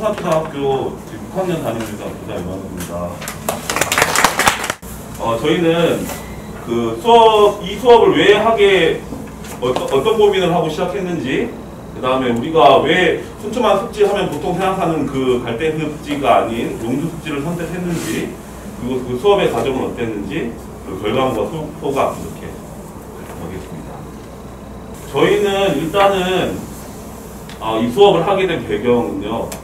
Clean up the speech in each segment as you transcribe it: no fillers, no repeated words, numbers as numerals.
성산초등학교 지금 6학년 다니고 있는 부자 이만호입니다. 저희는 이 수업을 왜 하게, 어떤 고민을 하고 시작했는지, 그 다음에 우리가 왜 순천만 습지하면 보통 생각하는 그 갈대 습지가 아닌 용두 습지를 선택했는지, 그리고 그 수업의 과정은 어땠는지, 그 결과물과 소감 이렇게 하겠습니다. 저희는 일단은 이 수업을 하게 된 배경은요,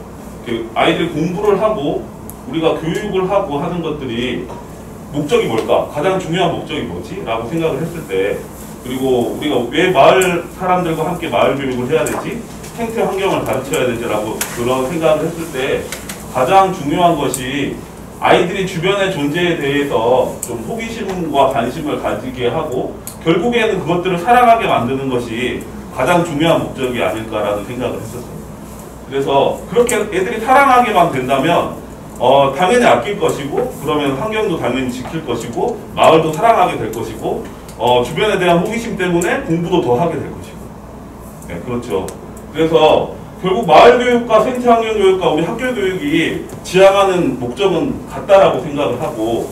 아이들이 공부를 하고 우리가 교육을 하고 하는 것들이 목적이 뭘까? 가장 중요한 목적이 뭐지? 라고 생각을 했을 때, 그리고 우리가 왜 마을 사람들과 함께 마을 교육을 해야 되지? 생태 환경을 가르쳐야 되지라고 그런 생각을 했을 때 가장 중요한 것이 아이들이 주변의 존재에 대해서 좀 호기심과 관심을 가지게 하고 결국에는 그것들을 사랑하게 만드는 것이 가장 중요한 목적이 아닐까라는 생각을 했었어요. 그래서 그렇게 애들이 사랑하게만 된다면 당연히 아낄 것이고, 그러면 환경도 당연히 지킬 것이고, 마을도 사랑하게 될 것이고, 주변에 대한 호기심 때문에 공부도 더 하게 될 것이고. 네, 그렇죠. 그래서 결국 마을 교육과 생태 환경 교육과 우리 학교 교육이 지향하는 목적은 같다라고 생각을 하고,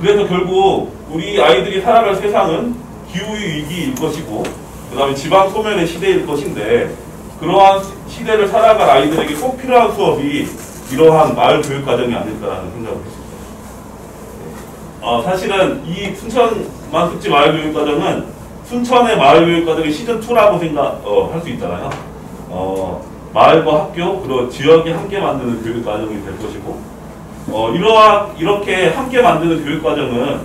그래서 결국 우리 아이들이 살아갈 세상은 기후위기일 것이고, 그 다음에 지방 소멸의 시대일 것인데, 그러한 시대를 살아갈 아이들에게 꼭 필요한 수업이 이러한 마을 교육 과정이 아닐까라는 생각을 했습니다. 사실은 이 순천만 습지 마을 교육 과정은 순천의 마을 교육 과정의 시즌2라고 생각할 수 있잖아요. 마을과 학교, 그리고 지역이 함께 만드는 교육 과정이 될 것이고, 이렇게 함께 만드는 교육 과정은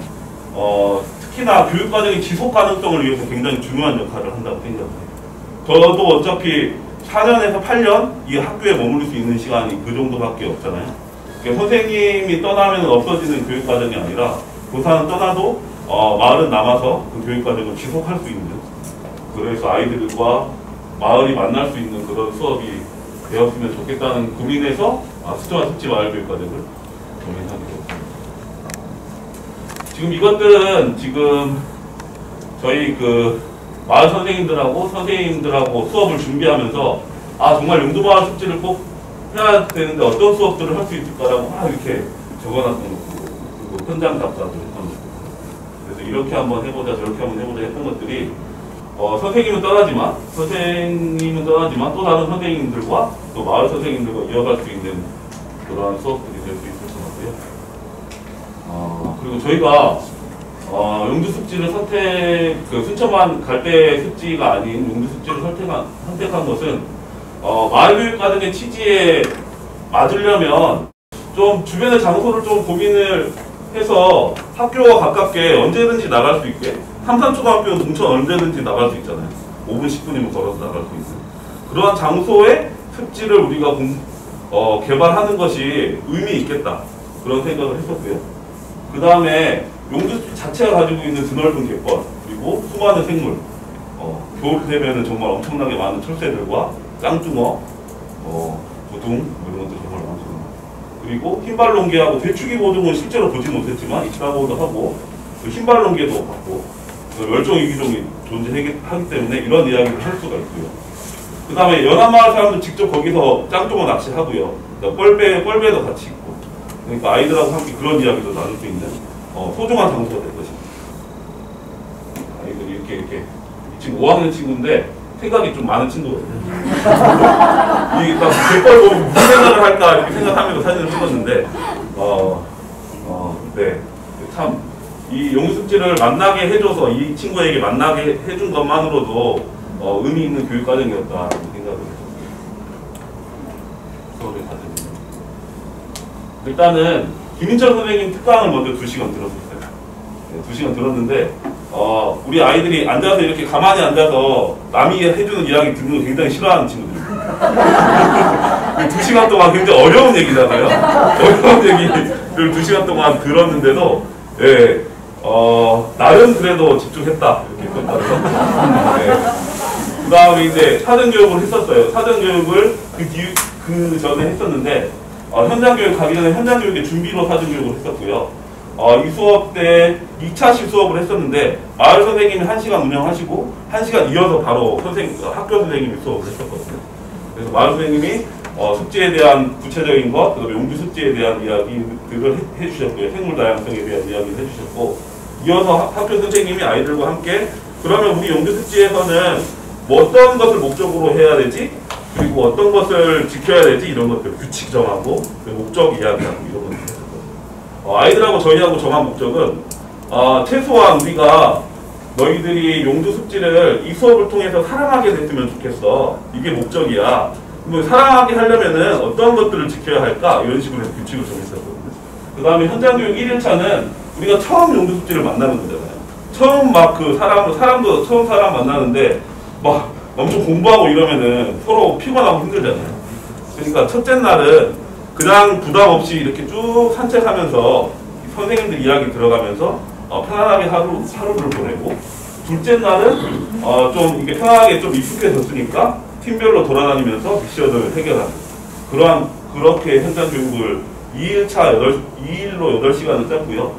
특히나 교육 과정의 지속 가능성을 위해서 굉장히 중요한 역할을 한다고 생각해요. 저도 어차피 4년에서 8년 이 학교에 머무를 수 있는 시간이 그 정도밖에 없잖아요. 그러니까 선생님이 떠나면 없어지는 교육 과정이 아니라 교사는 떠나도 마을은 남아서 그 교육 과정을 지속할 수 있는, 그래서 아이들과 마을이 만날 수 있는 그런 수업이 되었으면 좋겠다는 고민에서 순천만 습지 마을 교육 과정을 고민하게 되었습니다. 지금 이것들은 저희 마을 선생님들하고 수업을 준비하면서 정말 용두마을 습지를 꼭 해야 되는데 어떤 수업들을 할 수 있을까라고 막 이렇게 적어놨던 거고, 그리고 현장 답사도 했던 거고, 그래서 이렇게 한번 해보자 저렇게 한번 해보자 했던 것들이 선생님은 떠나지만 또 다른 선생님들과 또 마을 선생님들과 이어갈 수 있는 그러한 수업들이 될 수 있을 것 같고요. 그리고 저희가 용두 습지를 순천만 갈대 습지가 아닌 용두 습지를 선택한 것은 마을 교육 과정의 취지에 맞으려면 좀 주변의 장소를 좀 고민을 해서 학교와 가깝게 언제든지 나갈 수 있게, 삼산초등학교 동천 언제든지 나갈 수 있잖아요. 5분 10분이면 걸어서 나갈 수 있는 그러한 장소의 습지를 우리가 개발하는 것이 의미 있겠다, 그런 생각을 했었고요. 그 다음에 용두 자체가 가지고 있는 드넓은 갯벌, 그리고 수많은 생물, 겨울 되면은 정말 엄청나게 많은 철새들과 짱뚱어, 고둥, 이런 것들 정말 많습니다. 그리고 흰발롱개하고 대추기 고둥은 실제로 보지 못했지만 있다고도 하고, 흰발롱개도 봤고, 멸종위기종이 존재하기 때문에 이런 이야기를 할 수가 있고요. 그 다음에 연안마을 사람들 직접 거기서 짱뚱어 낚시하고요. 뻘배도 같이 있고, 그러니까 아이들하고 함께 그런 이야기도 나눌 수 있는 소중한 장소가 될 것입니다. 아이들이 이렇게 지금 5학년 친구인데 생각이 좀 많은 친구거든요. 이게 딱 갯벌 보면 무슨 생각을 할까 이렇게 생각하면서 사진을 찍었는데, 네, 참 이 용두습지를 만나게 해줘서 이 친구에게 만나게 해준 것만으로도 의미 있는 교육 과정이었다 생각을 했습니다. 수업의 과정입니다. 일단은 김인철 선생님 특강을 먼저 2시간 들었었어요. 네, 2시간 들었는데 우리 아이들이 앉아서 이렇게 가만히 앉아서 남이 해주는 이야기 듣는 거 굉장히 싫어하는 친구들입니다. 2시간 동안 굉장히 어려운 얘기잖아요. 어려운 얘기를 2시간 동안 들었는데도, 네, 나름 그래도 집중했다, 이렇게 평가를 했습니다. 네. 그 다음에 이제 사전교육을 했었어요. 사전교육을 그 전에 했었는데, 현장교육 가기 전에 현장교육의 준비로 사전교육을 했었고요. 이 수업 때 2차식 수업을 했었는데, 마을 선생님이 1시간 운영하시고 1시간 이어서 바로 학교 선생님이 수업을 했었거든요. 그래서 마을 선생님이 습지에 대한 구체적인 것, 그다음에 용주 습지에 대한 이야기들을 해주셨고요. 생물 다양성에 대한 이야기를 해주셨고, 이어서 학교 선생님이 아이들과 함께 그러면 우리 용주 습지에서는 뭐 어떤 것을 목적으로 해야 되지? 그리고 어떤 것을 지켜야 되지? 이런 것들 규칙 정하고 목적 이야기하고 이런 것들 했었거든요. 아이들하고 저희하고 정한 목적은 최소한 우리가 너희들이 용주 습지를 이 수업을 통해서 사랑하게 됐으면 좋겠어. 이게 목적이야. 뭐 사랑하게 하려면은 어떤 것들을 지켜야 할까? 이런 식으로 해서 규칙을 정했었거든요. 그 다음에 현장교육 1일차는 우리가 처음 용주 습지를 만나는 거잖아요. 처음 막 그 사람도 처음 사람 만나는데 막 엄청 공부하고 이러면은 서로 피곤하고 힘들잖아요. 그러니까 첫째 날은 그냥 부담 없이 이렇게 쭉 산책하면서 선생님들 이야기 들어가면서 편안하게 하루를 보내고, 둘째 날은 좀 이게 편안하게 좀 익숙해졌으니까 팀별로 돌아다니면서 미션을 해결하는 그렇게 현장 교육을 2일로 8시간을 짰고요.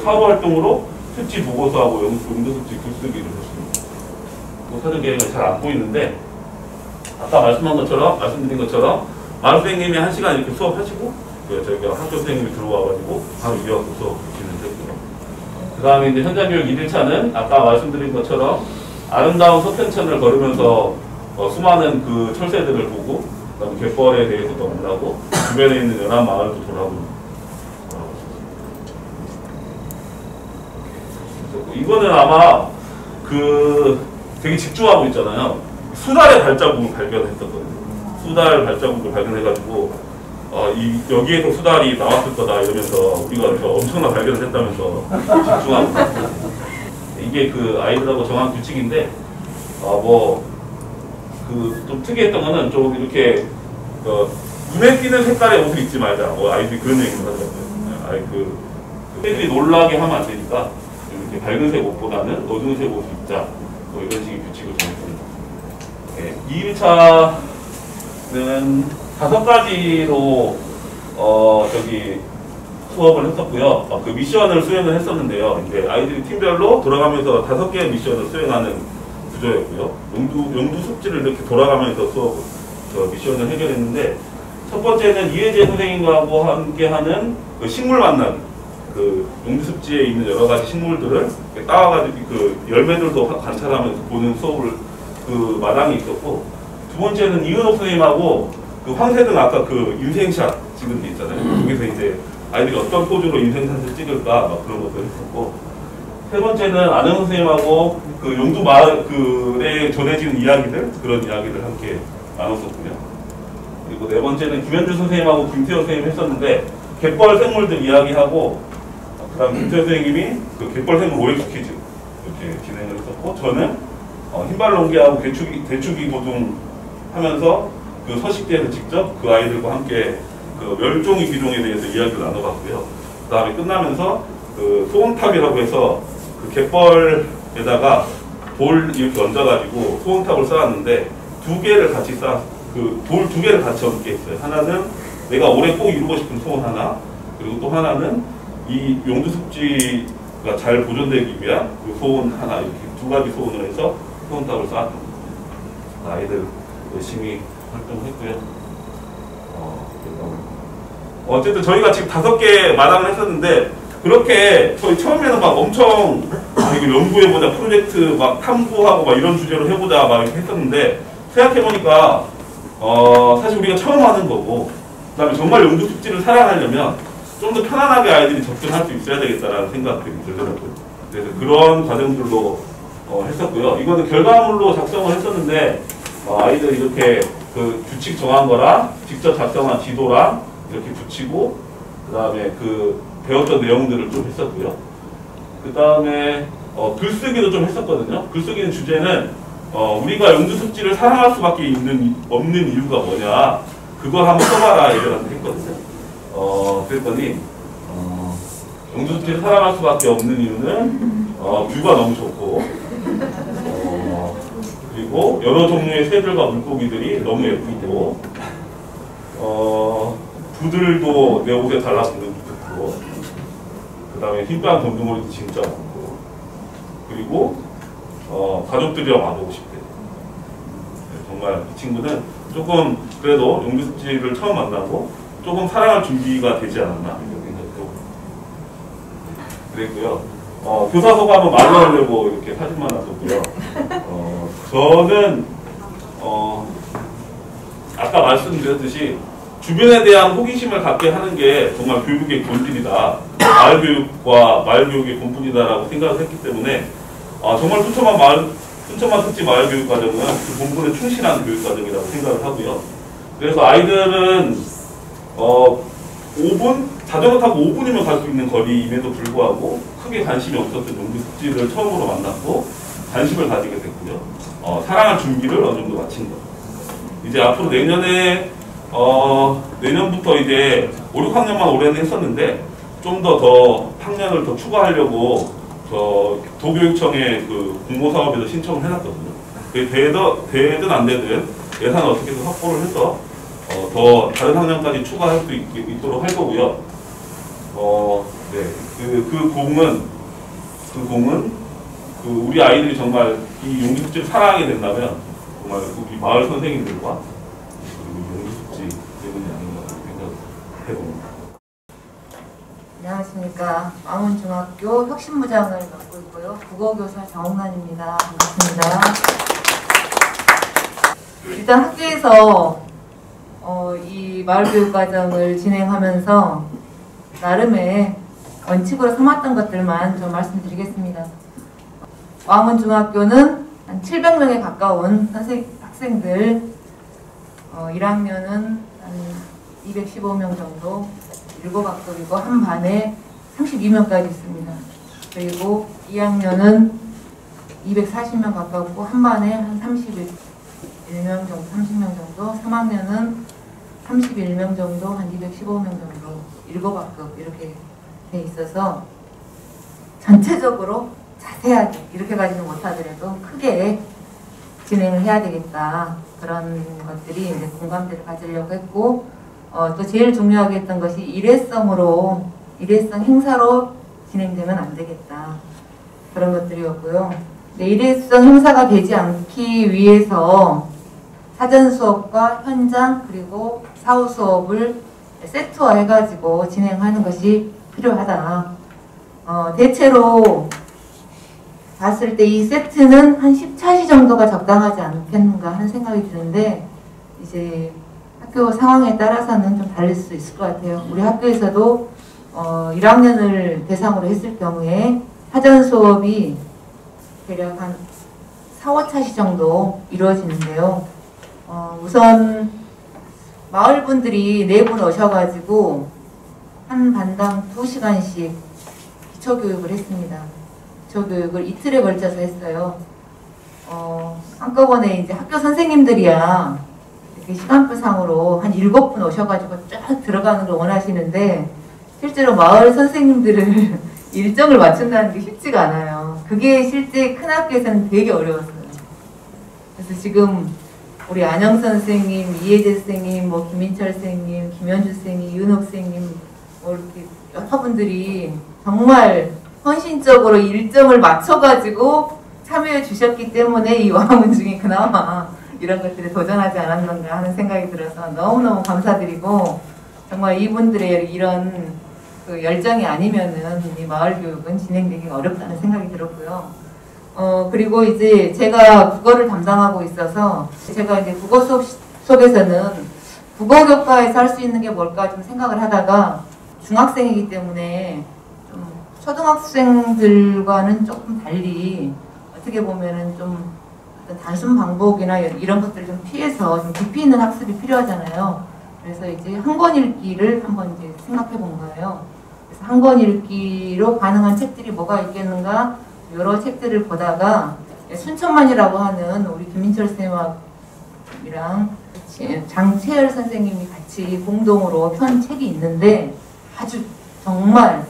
사후 활동으로 습지 보고서하고 용도 습지 글쓰기를 했습니다. 사전 계획은 잘 안 보이는데 아까 말씀드린 것처럼 만 선생님이 1시간 이렇게 수업하시고 저희가 학교 선생님이 들어와가지고 바로 이어서 수업 진행했고요. 그 다음에 이제 현장교육 1일차는 아까 말씀드린 것처럼 아름다운 서편천을 걸으면서 수많은 그 철새들을 보고, 그다음에 갯벌에 대해서도 만나고 주변에 있는 연안 마을도 돌아보고. 이거는 아마 되게 집중하고 있잖아요. 수달의 발자국을 발견했었거든요. 수달 발자국을 발견해가지고 여기에서 수달이 나왔을 거다 이러면서 우리가 엄청난 발견을 했다면서 집중하고 있어요. 이게 그 아이들하고 정한 규칙인데 좀 특이했던 거는 좀 이렇게 눈에 띄는 색깔의 옷을 입지 말자. 아이들이 그런 얘기를 하더라고요. 애들이 놀라게 하면 안 되니까 이렇게 밝은색 옷보다는 어두운색 옷을 입자. 이런 식의 규칙을 정했습니다. 네, 2일차는 5가지로 수업을 했었고요. 그 미션을 수행을 했었는데요. 이제 아이들이 팀별로 돌아가면서 5개의 미션을 수행하는 구조였고요. 용두 습지를 이렇게 돌아가면서 미션을 해결했는데, 첫 번째는 이혜재 선생님하고 함께하는 그 식물 만남, 그 용두 습지에 있는 여러 가지 식물들을 따와가지고 그 열매들도 관찰하면서 보는 수업을 그 마당이 있었고, 두 번째는 이은옥 선생님하고 그 황새등 아까 그 인생샷 찍은 게 있잖아요. 거기서 이제 아이들이 어떤 포즈로 인생샷을 찍을까 막 그런 것도 했었고, 세 번째는 안영 선생님하고 그 용두 마을에 전해지는 이야기들, 그런 이야기를 함께 나눴었고요. 그리고 네 번째는 김현주 선생님하고 김태현 선생님이 했었는데 갯벌 생물들 이야기하고, 그 다음 김태현 선생님이 그 갯벌 생물 OX 퀴즈 이렇게 진행을 했었고, 저는 흰발 농기하고 대추기 고등 하면서 그 서식지에서 직접 그 아이들과 함께 그 멸종위 기종에 대해서 이야기를 나눠봤고요. 그 다음에 끝나면서 그 소원탑이라고 해서 그 갯벌에다가 돌 이렇게 얹어가지고 소원탑을 쌓았는데 두 개를 같이 그 돌 2개를 같이 얹게 했어요. 하나는 내가 올해 꼭 이루고 싶은 소원 하나, 그리고 또 하나는 이 용두 습지가 잘 보존되기 위한 그 소원 하나, 이렇게 2가지 소원을 해서 소원탑을 쌓았던 겁니다. 아이들 열심히 활동했고요. 어쨌든 저희가 지금 5개 마당을 했었는데, 그렇게 저희 처음에는 막 엄청 이거 연구해보자, 프로젝트 막 탐구하고 막 이런 주제로 해보자 막 이렇게 했었는데, 생각해보니까 사실 우리가 처음 하는 거고, 그 다음에 정말 용두 습지를 사랑하려면 좀 더 편안하게 아이들이 접근할 수 있어야 되겠다라는 생각들이 들더라고요. 그래서 그런 과정들로 했었고요. 이거는 결과물로 작성을 했었는데, 아이들이 이렇게 그 규칙 정한 거랑 직접 작성한 지도랑 이렇게 붙이고, 그 다음에 그 배웠던 내용들을 좀 했었고요. 그 다음에 글쓰기도 좀 했었거든요. 글쓰기는 주제는 우리가 용두 습지를 사랑할 수밖에 없는 이유가 뭐냐, 그걸 한번 써봐라 이들한테 했거든요. 그랬더니 용두 습지를 사랑할 수밖에 없는 이유는 뷰가 너무 좋고, 그리고 여러 종류의 새들과 물고기들이 너무 예쁘고, 부들도 내 옷에 달라붙는 게 좋고, 그 다음에 흰빵 돈두머리도 진짜 많고, 그리고 가족들이랑 와보고 싶대. 정말 이 친구는 조금 그래도 용두습지를 처음 만나고 조금 사랑할 준비가 되지 않았나 이렇게 생각해요. 그랬고요. 교사 소감은 말로 하려고 이렇게 사진만 놔뒀고요. 저는 아까 말씀드렸듯이 주변에 대한 호기심을 갖게 하는 게 정말 교육의 본질이다. 마을교육의 본분이다라고 생각을 했기 때문에 정말 순천만 특지 마을교육과정은 그 본분에 충실한 교육과정이라고 생각을 하고요. 그래서 아이들은 5분? 자전거 타고 5분이면 갈 수 있는 거리임에도 불구하고 크게 관심이 없었던 용두습지를 처음으로 만났고 관심을 가지게 됐고요. 사랑할 준비를 어느 정도 마친 거예요. 이제 앞으로 내년부터 이제 5, 6학년만 올해는 했었는데 좀 더 학년을 더 추가하려고 도교육청에 그 공모사업에도 신청을 해놨거든요. 되든 안 되든 예산을 어떻게든 확보를 해서 더 다른 학년까지 추가할 수 있도록 할 거고요. 그 공은 우리 아이들이 정말 이 용두습지를 사랑하게 된다면 정말 우리 마을 선생님들과 그리고 용두습지 때문이 아닌가 생각해봅니다. 안녕하십니까. 왕운중학교 혁신부장을 맡고 있고요. 국어교사 정옥란입니다. 반갑습니다. 일단 학교에서 이 마을교육과정을 진행하면서 나름의 원칙으로 삼았던 것들만 좀 말씀드리겠습니다. 왕운중학교는 한 700명에 가까운 학생들, 1학년은 한 215명 정도, 7학급이고 한 반에 32명까지 있습니다. 그리고 2학년은 240명 가깝고 한 반에 한 31명 정도, 30명 정도, 3학년은 31명 정도, 한 215명 정도, 7학급 이렇게 돼 있어서 전체적으로 자세하게 이렇게까지는 못하더라도 크게 진행을 해야 되겠다. 그런 것들이 이제 공감대를 가지려고 했고, 또 제일 중요하게 했던 것이 일회성 행사로 진행되면 안 되겠다. 그런 것들이었고요. 일회성 행사가 되지 않기 위해서 사전 수업과 현장 그리고 사후 수업을 세트화 해가지고 진행하는 것이 필요하다. 대체로 봤을 때 이 세트는 한 10차시 정도가 적당하지 않겠는가 하는 생각이 드는데, 이제 학교 상황에 따라서는 좀 다를 수 있을 것 같아요. 우리 학교에서도 1학년을 대상으로 했을 경우에 사전 수업이 대략 한 4, 5차시 정도 이루어지는데요. 우선 마을분들이 4분 오셔가지고 한 반당 2시간씩 기초교육을 했습니다. 기초교육을 이틀에 걸쳐서 했어요. 한꺼번에 이제 학교 선생님들이야 이렇게 시간표상으로 한 7분 오셔가지고 쫙 들어가는 걸 원하시는데, 실제로 마을 선생님들을 일정을 맞춘다는 게 쉽지가 않아요. 그게 실제 큰 학교에서는 되게 어려웠어요. 그래서 지금 우리 안영 선생님, 이혜재 선생님, 김민철 선생님, 김현주 선생님, 윤옥 선생님, 이렇게 여러 분들이 정말 헌신적으로 일정을 맞춰가지고 참여해 주셨기 때문에 이 왕운중이 그나마 이런 것들에 도전하지 않았는가 하는 생각이 들어서 너무너무 감사드리고, 정말 이분들의 이런 그 열정이 아니면은 이 마을교육은 진행되기가 어렵다는 생각이 들었고요. 그리고 이제 제가 국어를 담당하고 있어서 제가 이제 국어 수업 속에서는 국어 교과에서 할 수 있는 게 뭘까 좀 생각을 하다가, 중학생이기 때문에 좀 초등학생들과는 조금 달리 어떻게 보면은 좀 단순 반복이나 이런 것들을 좀 피해서 좀 깊이 있는 학습이 필요하잖아요. 그래서 이제 한 권 읽기를 한번 이제 생각해 본 거예요. 그래서 한 권 읽기로 가능한 책들이 뭐가 있겠는가, 여러 책들을 보다가 순천만이라고 하는 우리 김민철 쌤이랑 장채열 선생님이 같이 공동으로 편 책이 있는데, 아주 정말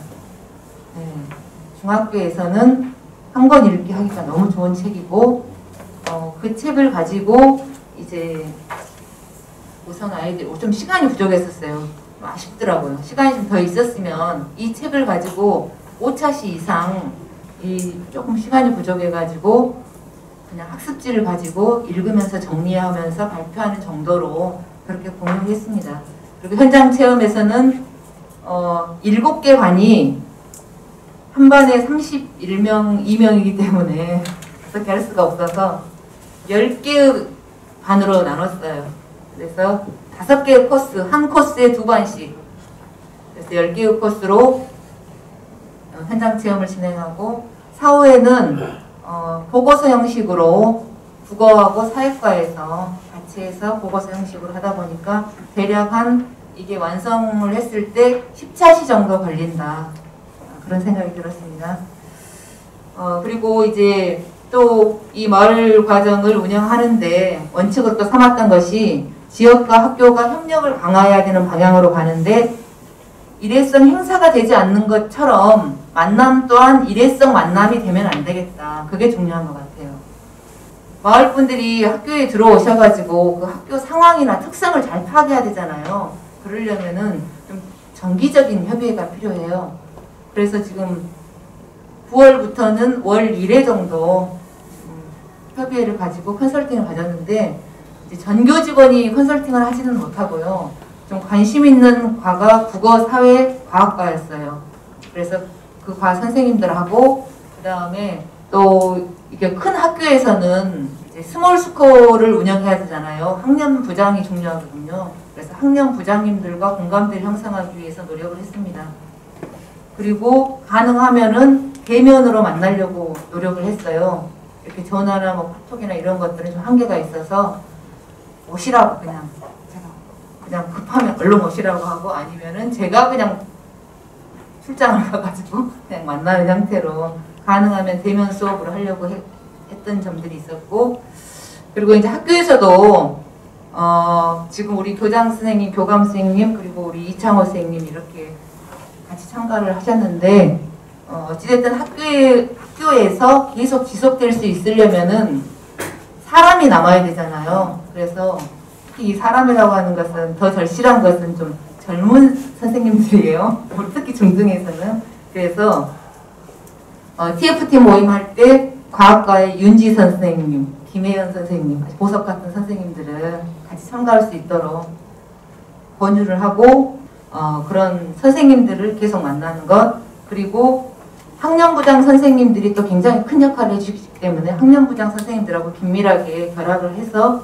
중학교에서는 한 권 읽기 하기가 너무 좋은 책이고, 그 책을 가지고 이제 우선 아이들 좀 시간이 부족했었어요. 좀 아쉽더라고요. 시간이 좀 더 있었으면 이 책을 가지고 5차시 이상 조금 시간이 부족해가지고 그냥 학습지를 가지고 읽으면서 정리하면서 발표하는 정도로 그렇게 공유했습니다. 그리고 현장 체험에서는 7개 반이 한 반에 31명, 2명이기 때문에 어떻게 할 수가 없어서 10개의 반으로 나눴어요. 그래서 5개의 코스, 한 코스에 2반씩. 그래서 10개의 코스로 현장 체험을 진행하고, 사후에는 보고서 형식으로 국어하고 사회과에서 같이 해서 보고서 형식으로 하다 보니까 대략 이게 완성을 했을 때 10차시 정도 걸린다. 그런 생각이 들었습니다. 그리고 이제 또 이 마을 과정을 운영하는데 원칙으로 또 삼았던 것이 지역과 학교가 협력을 강화해야 되는 방향으로 가는데, 일회성 행사가 되지 않는 것처럼 만남 또한 일회성 만남이 되면 안 되겠다. 그게 중요한 것 같아요. 마을 분들이 학교에 들어오셔가지고 그 학교 상황이나 특성을 잘 파악해야 되잖아요. 그러려면은 좀 정기적인 협의회가 필요해요. 그래서 지금 9월부터는 월 1회 정도 협의회를 가지고 컨설팅을 가졌는데, 이제 전교 직원이 컨설팅을 하지는 못하고요. 좀 관심 있는 과가 국어, 사회, 과학과였어요. 그래서 그 과 선생님들하고, 그 다음에 또 이게 큰 학교에서는 이제 스몰 스코어를 운영해야 되잖아요. 학년 부장이 중요하거든요. 그래서 학년 부장님들과 공감대를 형성하기 위해서 노력을 했습니다. 그리고 가능하면은 대면으로 만나려고 노력을 했어요. 이렇게 전화나 뭐 카톡이나 이런 것들은 좀 한계가 있어서 오시라고 그냥 급하면 얼른 오시라고 하고, 아니면은 제가 그냥 출장을 가가지고 그냥 만나는 형태로 가능하면 대면 수업을 하려고 했던 점들이 있었고, 그리고 이제 학교에서도 지금 우리 교장 선생님, 교감 선생님, 그리고 우리 이창호 선생님 이렇게 같이 참가를 하셨는데, 어찌됐든 학교에서 계속 지속될 수 있으려면은 사람이 남아야 되잖아요. 그래서 특히 이 사람이라고 하는 것은 더 절실한 것은 좀 젊은 선생님들이에요. 특히 중등에서는. 그래서 TFT 모임 할 때 과학과의 윤지선 선생님, 김혜연 선생님, 보석 같은 선생님들은 같이 참가할 수 있도록 권유를 하고, 그런 선생님들을 계속 만나는 것, 그리고 학년부장 선생님들이 또 굉장히 큰 역할을 해주기 때문에 학년부장 선생님들하고 긴밀하게 결합을 해서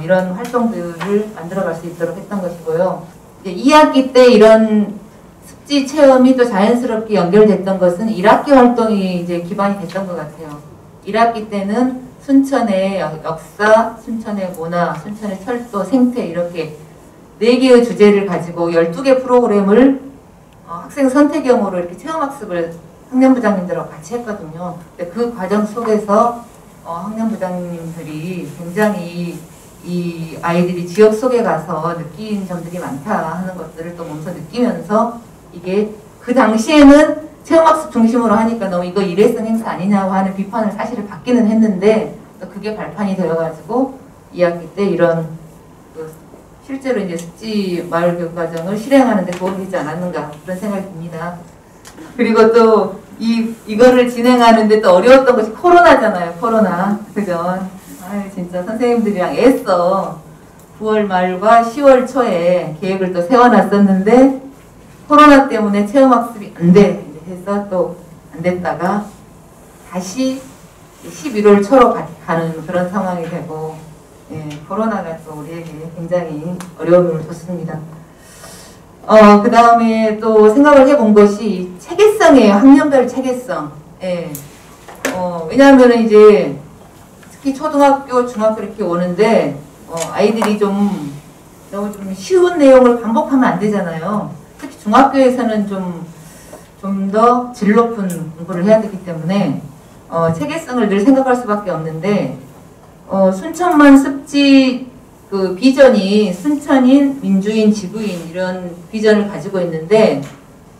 이런 활동들을 만들어갈 수 있도록 했던 것이고요. 이제 2학기 때 이런 습지 체험이 또 자연스럽게 연결됐던 것은 1학기 활동이 이제 기반이 됐던 것 같아요. 1학기 때는 순천의 역사, 순천의 문화, 순천의 철도, 생태 이렇게 4개의 주제를 가지고 12개 프로그램을 학생 선택형으로 이렇게 체험학습을 학년부장님들하고 같이 했거든요. 근데 그 과정 속에서 학년부장님들이 굉장히 이 아이들이 지역 속에 가서 느낀 점들이 많다 하는 것들을 또 몸소 느끼면서, 이게 그 당시에는 체험학습 중심으로 하니까 너무 이거 일회성 행사 아니냐고 하는 비판을 사실을 받기는 했는데, 또 그게 발판이 되어가지고 2학기 때 이런 실제로 이제 습지 마을 교육 과정을 실행하는 데 도움이 되지 않았는가 그런 생각이 듭니다. 그리고 또 이거를 진행하는데 또 어려웠던 것이 코로나잖아요. 코로나. 그죠? 아유, 진짜 선생님들이랑 애써 9월 말과 10월 초에 계획을 또 세워놨었는데 코로나 때문에 체험학습이 안 돼 해서 또 안 됐다가 다시 11월 초로 가는 그런 상황이 되고, 예, 코로나가 또 우리에게 굉장히 어려움을 줬습니다. 그 다음에 또 생각을 해본 것이 체계성이에요. 학년별 체계성. 예. 왜냐하면 이제 특히 초등학교, 중학교 이렇게 오는데, 아이들이 너무 좀 쉬운 내용을 반복하면 안 되잖아요. 특히 중학교에서는 좀 더 질 높은 공부를 해야 되기 때문에, 체계성을 늘 생각할 수밖에 없는데, 순천만 습지 그 비전이 순천인, 민주인, 지구인 이런 비전을 가지고 있는데,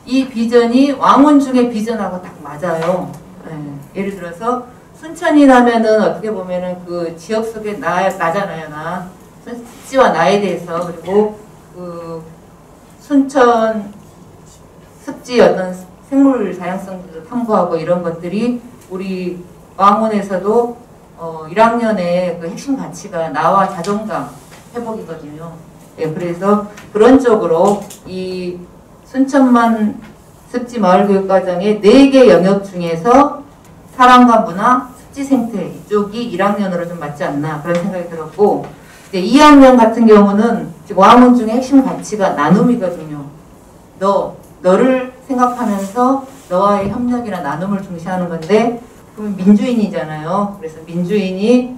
이 비전이 왕원 중의 비전하고 딱 맞아요. 예, 예를 들어서 순천인 하면은 어떻게 보면은 그 지역 속에 나잖아요, 나. 습지와 나에 대해서. 그리고 그 순천 습지 어떤 생물 다양성도 탐구하고 이런 것들이 우리 왕원에서도 1학년의 그 핵심 가치가 나와 자존감 회복이거든요. 예, 그래서 그런 쪽으로 이 순천만 습지 마을교육과정의 4개 영역 중에서 사랑과 문화, 습지 생태 이쪽이 1학년으로 좀 맞지 않나 그런 생각이 들었고, 이제 2학년 같은 경우는 지금 와문 중에 핵심 가치가 나눔이거든요. 너를 생각하면서 너와의 협력이나 나눔을 중시하는 건데, 그럼 민주인이잖아요. 그래서 민주인이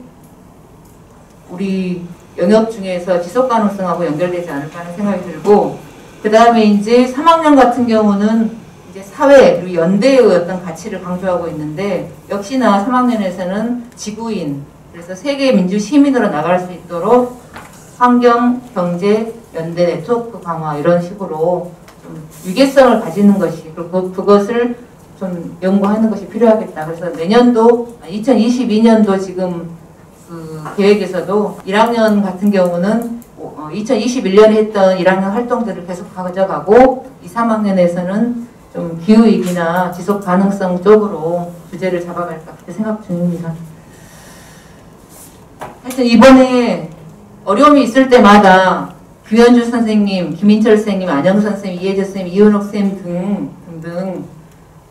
우리 영역 중에서 지속 가능성하고 연결되지 않을까 하는 생각이 들고, 그 다음에 이제 3학년 같은 경우는 이제 사회 그리고 연대의 어떤 가치를 강조하고 있는데, 역시나 3학년에서는 지구인, 그래서 세계 민주 시민으로 나갈 수 있도록 환경, 경제, 연대 네트워크 강화 이런 식으로 좀 위계성을 가지는 것이, 그리고 그것을 좀 연구하는 것이 필요하겠다. 그래서 내년도 2022년도 지금 그 계획에서도 1학년 같은 경우는 2021년에 했던 1학년 활동들을 계속 가져가고, 2, 3학년에서는 좀 기후위기나 지속 가능성 쪽으로 주제를 잡아갈까 그렇게 생각 중입니다. 하여튼 이번에 어려움이 있을 때마다 규현주 선생님, 김인철 선생님, 안영 선생님, 이혜재 선생님, 이은옥 선생님 등등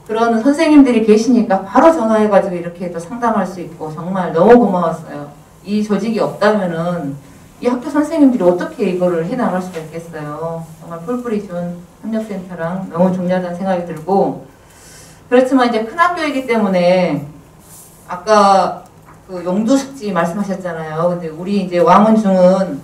그런 선생님들이 계시니까 바로 전화해가지고 이렇게 또 상담할 수 있고 정말 너무 고마웠어요. 이 조직이 없다면은 이 학교 선생님들이 어떻게 이거를 해나갈 수가 있겠어요. 정말 뿔뿔이 준 협력센터랑 너무 중요하다는 생각이 들고, 그렇지만 이제 큰 학교이기 때문에 아까 그 용두습지 말씀하셨잖아요. 근데 우리 이제 왕원중은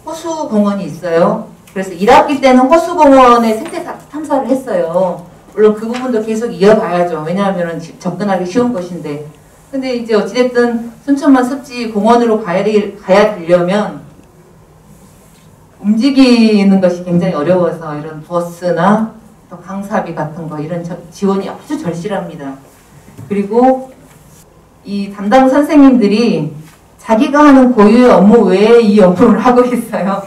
호수공원이 있어요. 그래서 1학기 때는 호수공원의 생태 탐사를 했어요. 물론 그 부분도 계속 이어가야죠. 왜냐하면 접근하기 쉬운 곳인데. 근데 이제 어찌됐든 순천만 습지 공원으로 가야 되려면 움직이는 것이 굉장히 어려워서 이런 버스나 또 강사비 같은 거 이런 지원이 아주 절실합니다. 그리고 이 담당 선생님들이 자기가 하는 고유의 업무 외에 이 업무를 하고 있어요.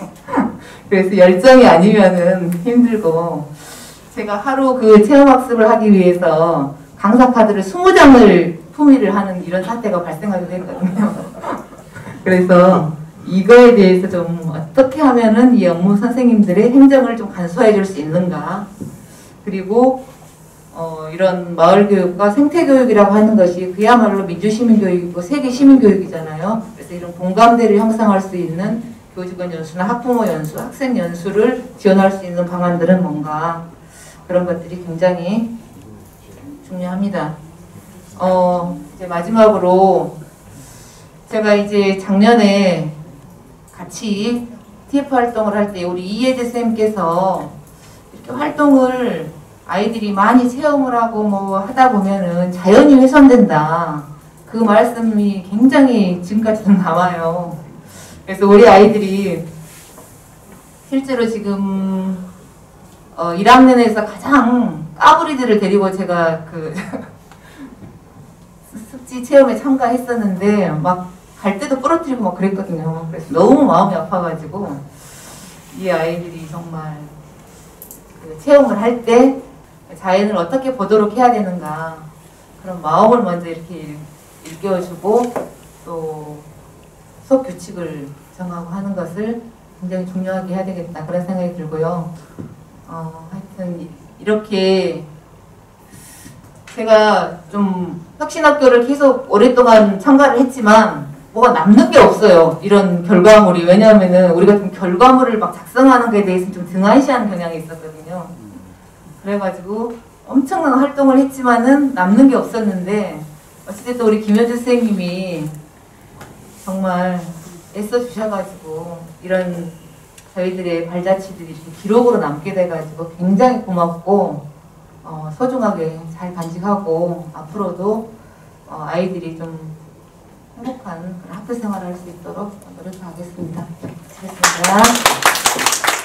그래서 열정이 아니면은 힘들고, 제가 하루 그 체험학습을 하기 위해서 강사 카드를 20장을 품위를 하는 이런 사태가 발생하기도 했거든요. 그래서 이거에 대해서 좀 어떻게 하면은 이 업무 선생님들의 행정을 좀 간소화해 줄 수 있는가. 그리고 이런 마을교육과 생태교육이라고 하는 것이 그야말로 민주시민교육이고 세계시민교육이잖아요. 그래서 이런 공감대를 형성할 수 있는 교직원 연수나 학부모 연수, 학생 연수를 지원할 수 있는 방안들은 뭔가, 그런 것들이 굉장히 중요합니다. 이제 마지막으로 제가 이제 작년에 같이 TF 활동을 할 때 우리 이혜재 쌤께서 이렇게 활동을 아이들이 많이 체험을 하고 뭐 하다 보면은 자연이 훼손된다. 그 말씀이 굉장히 지금까지도 남아요. 그래서 우리 아이들이 실제로 지금 1학년에서 가장 까불이들을 데리고 제가 그 습지 체험에 참가했었는데 막 갈 때도 부러뜨리고 막 그랬거든요. 그래서 너무 마음이 아파가지고 이 아이들이 정말 그 체험을 할 때 자연을 어떻게 보도록 해야 되는가, 그런 마음을 먼저 이렇게 일깨워주고 또 수업 규칙을 정하고 하는 것을 굉장히 중요하게 해야 되겠다, 그런 생각이 들고요. 하여튼 이렇게 제가 좀 혁신학교를 계속 오랫동안 참가를 했지만 뭐가 남는 게 없어요. 이런 결과물이. 왜냐하면은 우리가 좀 결과물을 막 작성하는 것에 대해서 좀 등한시하는 경향이 있었거든요. 그래가지고 엄청난 활동을 했지만은 남는 게 없었는데, 어쨌든 우리 김현주 선생님이 정말 애써 주셔가지고 이런 저희들의 발자취들이 이렇게 기록으로 남게 돼가지고 굉장히 고맙고 소중하게 잘 간직하고 앞으로도 아이들이 좀 행복한 그런 학교 생활을 할 수 있도록 노력하겠습니다. 수고하셨습니다.